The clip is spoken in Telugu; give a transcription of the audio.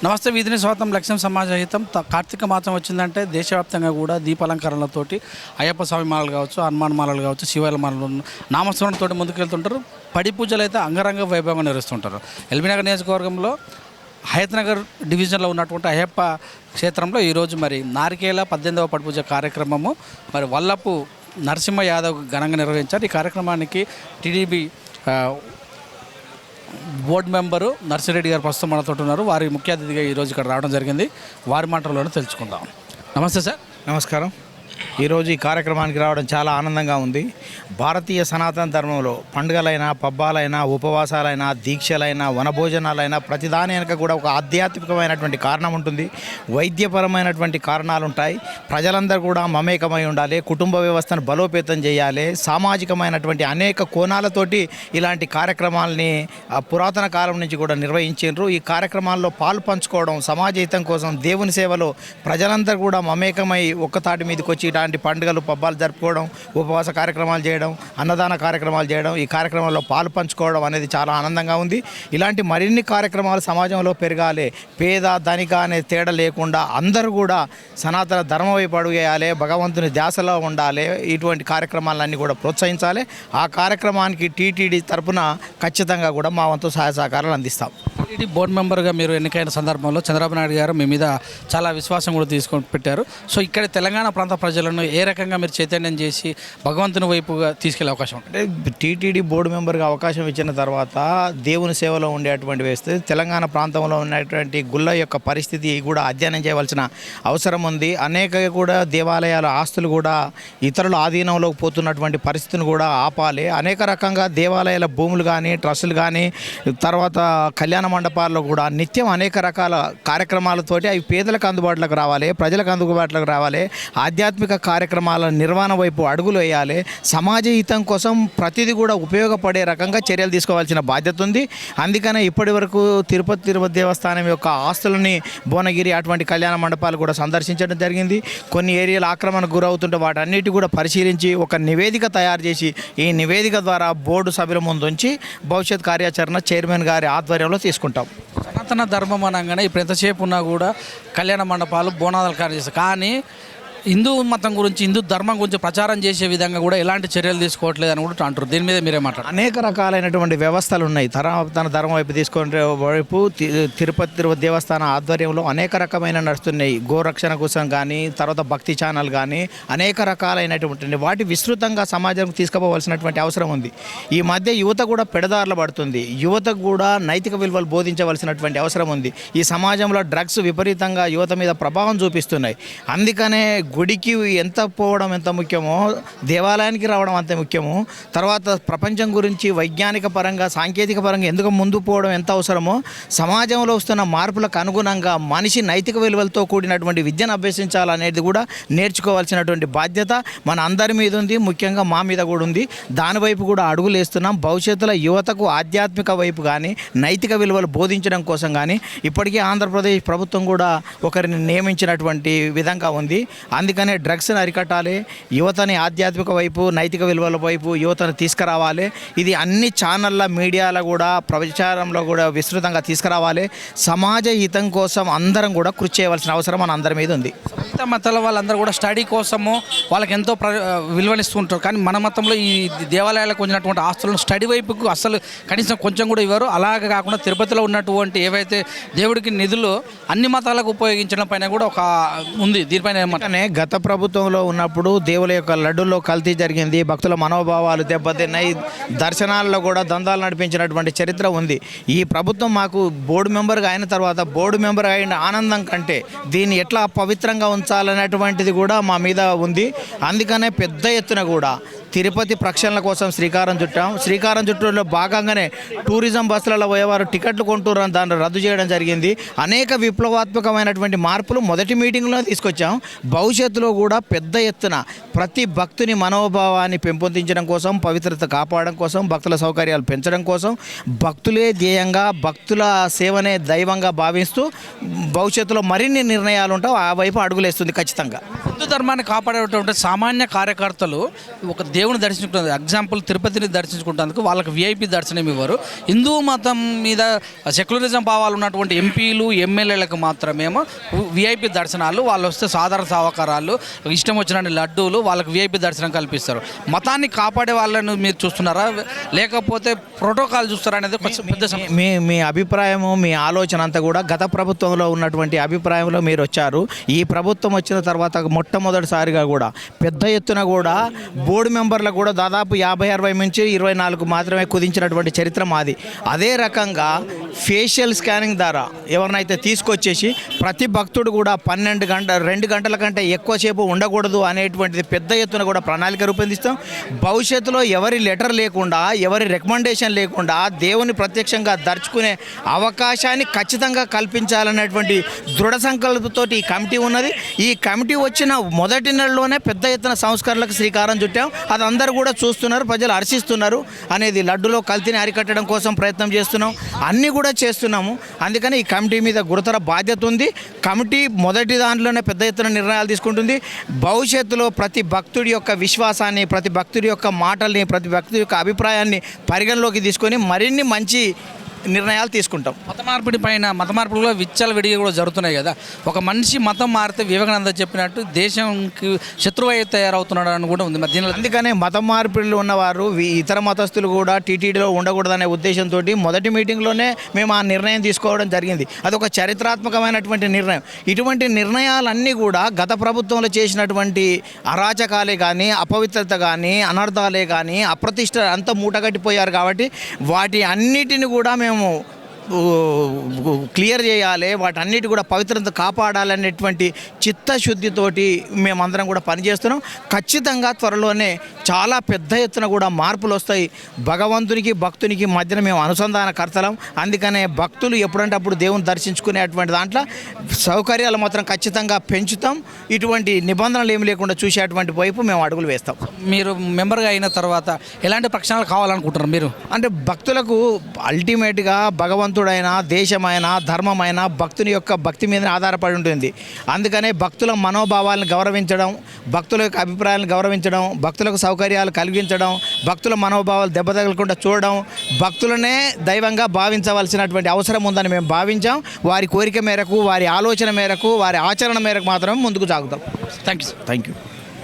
నమస్తే వీధిని స్వాతం లక్ష్యం సమాజహితం కార్తీక మాసం వచ్చిందంటే దేశవ్యాప్తంగా కూడా దీపాలంకరణలతోటి అయ్యప్ప స్వామి మాలలు కావచ్చు, హనుమాన్ మాలలు కావచ్చు, శివాల మాలలు నామస్మరణతో ముందుకెళ్తుంటారు. పడి పూజలు అయితే అంగరంగ వైభవంగా నిర్వహిస్తుంటారు. ఎల్బీనగర్ నియోజకవర్గంలో హయత్నగర్ డివిజన్లో ఉన్నటువంటి అయ్యప్ప క్షేత్రంలో ఈరోజు మరి నారికేల 18వ పడి పూజ కార్యక్రమము మరి వల్లపు నరసింహ యాదవ్ ఘనంగా నిర్వహించారు. ఈ కార్యక్రమానికి టీడీపీ బోర్డు మెంబరు నర్సిరెడ్డి గారు ప్రస్తుతం మనతో ఉన్నారు. వారి ముఖ్య అతిథిగా ఈరోజు ఇక్కడ రావడం జరిగింది. వారి మాటల్లోనే తెలుసుకుందాం. నమస్తే సార్. నమస్కారం. ఈరోజు ఈ కార్యక్రమానికి రావడం చాలా ఆనందంగా ఉంది. భారతీయ సనాతన ధర్మంలో పండుగలైనా, పబ్బాలైనా, ఉపవాసాలైనా, దీక్షలైనా, వనభోజనాలైనా ప్రతిదాని వెనుక కూడా ఒక ఆధ్యాత్మికమైనటువంటి కారణం ఉంటుంది. వైద్యపరమైనటువంటి కారణాలు ఉంటాయి. ప్రజలందరూ కూడా మమేకమై ఉండాలి, కుటుంబ వ్యవస్థను బలోపేతం చేయాలి. సామాజికమైనటువంటి అనేక కోణాలతోటి ఇలాంటి కార్యక్రమాలని పురాతన కాలం నుంచి కూడా నిర్వహించారు. ఈ కార్యక్రమాల్లో పాలు పంచుకోవడం, సమాజహితం కోసం దేవుని సేవలో ప్రజలందరూ కూడా మమేకమై ఒక్కతాటి మీదకి వచ్చి ఇలాంటి పండుగలు పబ్బాలు జరుపుకోవడం, ఉపవాస కార్యక్రమాలు చేయడం, అన్నదాన కార్యక్రమాలు చేయడం, ఈ కార్యక్రమాల్లో పాలు పంచుకోవడం అనేది చాలా ఆనందంగా ఉంది. ఇలాంటి మరిన్ని కార్యక్రమాలు సమాజంలో పెరగాలి. పేద ధనిక అనే తేడా లేకుండా అందరూ కూడా సనాతన ధర్మం వైపు అడుగేయాలి, భగవంతుని ధ్యాసలో ఉండాలి. ఇటువంటి కార్యక్రమాలన్నీ కూడా ప్రోత్సహించాలి. ఆ కార్యక్రమానికి టీటీడీ తరఫున ఖచ్చితంగా కూడా మా వంతు సహాయ సహకారాలు అందిస్తాం. టీటీడీ బోర్డు మెంబర్గా మీరు ఎన్నికైన సందర్భంలో చంద్రబాబు నాయుడు గారు మీ మీద చాలా విశ్వాసం కూడా తీసుకొని పెట్టారు. సో ఇక్కడ తెలంగాణ ప్రాంత ప్రజలను ఏ రకంగా మీరు చైతన్యం చేసి భగవంతుని వైపుగా తీసుకెళ్లే అవకాశం అంటే టీటీడీ బోర్డు మెంబర్గా అవకాశం ఇచ్చిన తర్వాత దేవుని సేవలో ఉండేటువంటి వేస్తే తెలంగాణ ప్రాంతంలో ఉన్నటువంటి గుళ్ళ యొక్క పరిస్థితి కూడా అధ్యయనం చేయవలసిన అవసరం ఉంది. అనేక కూడా దేవాలయాల ఆస్తులు కూడా ఇతరుల ఆధీనంలోకి పోతున్నటువంటి పరిస్థితిని కూడా ఆపాలి. అనేక రకంగా దేవాలయాల భూములు కానీ, ట్రస్టులు కానీ, తర్వాత కళ్యాణ మండపాల్లో కూడా నిత్యం అనేక రకాల కార్యక్రమాలతోటి అవి పేదలకు అందుబాటులోకి రావాలి, ప్రజలకు అందుబాటులోకి రావాలి. ఆధ్యాత్మిక కార్యక్రమాల నిర్వహణ వైపు అడుగులు వేయాలి. సమాజ హితం కోసం ప్రతిదీ కూడా ఉపయోగపడే రకంగా చర్యలు తీసుకోవాల్సిన బాధ్యత ఉంది. అందుకనే ఇప్పటి వరకు తిరుపతి దేవస్థానం యొక్క ఆస్తులని, భువనగిరి అటువంటి కళ్యాణ మండపాలు కూడా సందర్శించడం జరిగింది. కొన్ని ఏరియాలు ఆక్రమణకు గురవుతుంటే వాటన్నిటి కూడా పరిశీలించి ఒక నివేదిక తయారు చేసి ఈ నివేదిక ద్వారా బోర్డు సభ్యుల ముందు ఉంచి భవిష్యత్ కార్యాచరణ చైర్మన్ గారి ఆధ్వర్యంలో తీసుకుంటాం. సనాతన ధర్మం అనగానే ఇప్పుడు ఎంతసేపు ఉన్నా కూడా కళ్యాణ మండపాలు, బోనాలు కార్యం చేస్తారు. కానీ హిందూ మతం గురించి, హిందూ ధర్మం గురించి ప్రచారం చేసే విధంగా కూడా ఎలాంటి చర్యలు తీసుకోవట్లేదు అని కూడా అంటారు. దీని మీద మీరే మాట్లాడారు. అనేక రకాలైనటువంటి వ్యవస్థలు ఉన్నాయి. తన ధర్మం వైపు తీసుకునే వైపు తిరుపతి దేవస్థానం ఆధ్వర్యంలో అనేక రకమైన నడుస్తున్నాయి. గోరక్షణ కోసం కానీ, తర్వాత భక్తి ఛానల్ కానీ అనేక రకాలైనటువంటి వాటి విస్తృతంగా సమాజంకు తీసుకుపోవాల్సినటువంటి అవసరం ఉంది. ఈ మధ్య యువత కూడా పెడదారులు పడుతుంది. యువతకు కూడా నైతిక విలువలు బోధించవలసినటువంటి అవసరం ఉంది. ఈ సమాజంలో డ్రగ్స్ విపరీతంగా యువత మీద ప్రభావం చూపిస్తున్నాయి. అందుకనే గుడికి ఎంత పోవడం ఎంత ముఖ్యమో, దేవాలయానికి రావడం అంత ముఖ్యమో, తర్వాత ప్రపంచం గురించి వైజ్ఞానిక పరంగా, సాంకేతిక పరంగా ఎందుకు ముందు పోవడం ఎంత అవసరమో, సమాజంలో వస్తున్న మార్పులకు అనుగుణంగా మనిషి నైతిక విలువలతో కూడినటువంటి విద్యను అభ్యసించాలనేది కూడా నేర్చుకోవాల్సినటువంటి బాధ్యత మన అందరి మీద ఉంది. ముఖ్యంగా మా మీద కూడా ఉంది. దానివైపు కూడా అడుగులు వేస్తున్నాం. భవిష్యత్తులో యువతకు ఆధ్యాత్మిక వైపు కానీ, నైతిక విలువలు బోధించడం కోసం కానీ ఇప్పటికీ ఆంధ్రప్రదేశ్ ప్రభుత్వం కూడా ఒకరిని నియమించినటువంటి విధంగా ఉంది. అందుకనే డ్రగ్స్ని అరికట్టాలి, యువతని ఆధ్యాత్మిక వైపు, నైతిక విలువల వైపు యువతను తీసుకురావాలి. ఇది అన్ని ఛానళ్ళ, మీడియాలో కూడా, ప్రచారంలో కూడా విస్తృతంగా తీసుకురావాలి. సమాజ హితం కోసం అందరం కూడా కృషి చేయవలసిన అవసరం మన అందరి మీద ఉంది. మిగతా మతాల వాళ్ళందరూ కూడా స్టడీ కోసము వాళ్ళకి ఎంతో విలువనిస్తుంటారు. కానీ మన మతంలో ఈ దేవాలయాలకు వచ్చినటువంటి ఆస్తులను స్టడీ వైపుకు అసలు కనీసం కొంచెం కూడా ఇవ్వరు. అలాగే కాకుండా తిరుపతిలో ఉన్నటువంటి ఏవైతే దేవుడికి నిధులు అన్ని మతాలకు ఉపయోగించడం పైన కూడా ఒక ఉంది. దీనిపైన ఏమంటే గత ప్రభుత్వంలో ఉన్నప్పుడు దేవుల యొక్క లడ్డుల్లో కల్తీ జరిగింది, భక్తుల మనోభావాలు దెబ్బతిన్నాయి, దర్శనాల్లో కూడా దందాలు నడిపించినటువంటి చరిత్ర ఉంది. ఈ ప్రభుత్వం మాకు బోర్డు మెంబర్గా అయిన తర్వాత, బోర్డు మెంబర్ అయిన ఆనందం కంటే దీన్ని ఎట్లా పవిత్రంగా ఉంచాలనేటువంటిది కూడా మా మీద ఉంది. అందుకనే పెద్ద ఎత్తున కూడా తిరుపతి ప్రక్షాళన కోసం శ్రీకారం చుట్టాం. శ్రీకారం చుట్టూలో భాగంగానే టూరిజం బస్సులలో పోయేవారు టికెట్లు కొంటున్నారని దాన్ని రద్దు చేయడం జరిగింది. అనేక విప్లవాత్మకమైనటువంటి మార్పులు మొదటి మీటింగ్లో తీసుకొచ్చాం. భవిష్యత్తులో కూడా పెద్ద ఎత్తున ప్రతి భక్తుని మనోభావాన్ని పెంపొందించడం కోసం, పవిత్రత కాపాడడం కోసం, భక్తుల సౌకర్యాలు పెంచడం కోసం, భక్తులే ధ్యేయంగా, భక్తుల సేవనే దైవంగా భావిస్తూ భవిష్యత్తులో మరిన్ని నిర్ణయాలు ఉంటావు ఆ వైపు అడుగులేస్తుంది ఖచ్చితంగా. హిందూ ధర్మాన్ని కాపాడేటువంటి సామాన్య కార్యకర్తలు ఒక దేవుని దర్శించుకుంటారు. ఎగ్జాంపుల్ తిరుపతిని దర్శించుకుంటేందుకు వాళ్ళకి విఐపి దర్శనం ఇవ్వరు. హిందూ మతం మీద సెక్యులరిజం భావాలు ఉన్నటువంటి ఎంపీలు ఎమ్మెల్యేలకు మాత్రమేమో విఐపి దర్శనాలు, వాళ్ళు వస్తే సాధారణ సహకారాలు, ఇష్టం వచ్చిన లడ్డూలు, వాళ్ళకి విఐపి దర్శనం కల్పిస్తారు. మతాన్ని కాపాడే వాళ్ళను మీరు చూస్తున్నారా లేకపోతే ప్రోటోకాల్ చూస్తారా అనేది పెద్ద మీ అభిప్రాయము, మీ ఆలోచన అంతా కూడా గత ప్రభుత్వంలో ఉన్నటువంటి అభిప్రాయంలో మీరు వచ్చారు. ఈ ప్రభుత్వం వచ్చిన తర్వాత మొట్టమొదటిసారిగా కూడా పెద్ద ఎత్తున కూడా బోర్డు మెంబర్లకు కూడా దాదాపు 50-60 నుంచి 24 మాత్రమే కుదించినటువంటి చరిత్ర మాది. అదే రకంగా ఫేషియల్ స్కానింగ్ ద్వారా ఎవరినైతే తీసుకొచ్చేసి ప్రతి భక్తుడు కూడా 2 గంటల కంటే ఎక్కువసేపు ఉండకూడదు అనేటువంటిది పెద్ద ఎత్తున కూడా ప్రణాళిక రూపొందిస్తాం. భవిష్యత్తులో ఎవరి లెటర్ లేకుండా, ఎవరి రికమెండేషన్ లేకుండా దేవుని ప్రత్యక్షంగా దర్చుకునే అవకాశాన్ని ఖచ్చితంగా కల్పించాలనేటువంటి దృఢ సంకల్పంతో ఈ కమిటీ ఉన్నది. ఈ కమిటీ వచ్చిన మొదటి నెలలోనే పెద్ద ఎత్తున సంస్కరణలకు శ్రీకారం చుట్టాం. అది అందరూ కూడా చూస్తున్నారు, ప్రజలు హర్షిస్తున్నారు. అనేది లడ్డులో కల్తీని అరికట్టడం కోసం ప్రయత్నం చేస్తున్నాం, అన్నీ కూడా చేస్తున్నాము. అందుకని ఈ కమిటీ మీద గురుతర బాధ్యత ఉంది. కమిటీ మొదటి దాంట్లోనే పెద్ద ఎత్తున నిర్ణయాలు తీసుకుంటుంది. భవిష్యత్తులో ప్రతి భక్తుడి యొక్క విశ్వాసాన్ని, ప్రతి భక్తుడి యొక్క మాటల్ని, ప్రతి భక్తుడి యొక్క అభిప్రాయాన్ని పరిగణలోకి తీసుకొని మరిన్ని మంచి నిర్ణయాలు తీసుకుంటాం. మత మార్పిడిలో విచ్చలవిడిగా కూడా జరుగుతున్నాయి కదా. ఒక మనిషి మతం మారితే వివేకానంద చెప్పినట్టు దేశంకి శత్రువు తయారవుతున్నాడు అని కూడా ఉంది మధ్యలో. అందుకనే మత మార్పిడిలో ఉన్నవారు ఇతర మతస్థులు కూడా టీటీడీలో ఉండకూడదనే ఉద్దేశంతో మొదటి మీటింగ్లోనే మేము ఆ నిర్ణయం తీసుకోవడం జరిగింది. అదొక చరిత్రాత్మకమైనటువంటి నిర్ణయం. ఇటువంటి నిర్ణయాలన్నీ కూడా గత ప్రభుత్వంలో చేసినటువంటి అరాచకాలే కానీ, అపవిత్రత కానీ, అనర్థాలే కానీ, అప్రతిష్ట అంతా మూటగట్టిపోయారు. కాబట్టి వాటి అన్నిటిని కూడా మేము క్లియర్ చేయాలి, వాటన్నిటి కూడా పవిత్రత కాపాడాలనేటువంటి చిత్తశుద్ధితోటి మేమందరం కూడా పనిచేస్తున్నాం. ఖచ్చితంగా త్వరలోనే చాలా పెద్ద ఎత్తున కూడా మార్పులు వస్తాయి. భగవంతునికి భక్తునికి మధ్యన మేము అనుసంధానకర్తలం. అందుకనే భక్తులు ఎప్పుడంటే అప్పుడు దేవుని దర్శించుకునేటువంటి దాంట్లో సౌకర్యాలు మాత్రం ఖచ్చితంగా పెంచుతాం. ఇటువంటి నిబంధనలు ఏమి లేకుండా చూసేటువంటి వైపు మేము అడుగులు వేస్తాం. మీరు మెంబర్గా అయిన తర్వాత ఎలాంటి ప్రక్షాళనలు కావాలనుకుంటున్నారు మీరు? అంటే భక్తులకు అల్టిమేట్గా భగవంతుడైనా, దేశమైన, ధర్మమైన భక్తుని యొక్క భక్తి మీద ఆధారపడి ఉంటుంది. అందుకనే భక్తుల మనోభావాలను గౌరవించడం, భక్తుల యొక్క అభిప్రాయాలను గౌరవించడం, భక్తులకు సౌకర్యాలు కలిగించడం, భక్తుల మనోభావాలు దెబ్బతగలకుండా చూడడం, భక్తులనే దైవంగా భావించవలసినటువంటి అవసరం ఉందని మేము భావించాం. వారి కోరిక మేరకు, వారి ఆలోచన మేరకు, వారి ఆచరణ మేరకు మాత్రమే ముందుకు సాగుతాం. Thank you.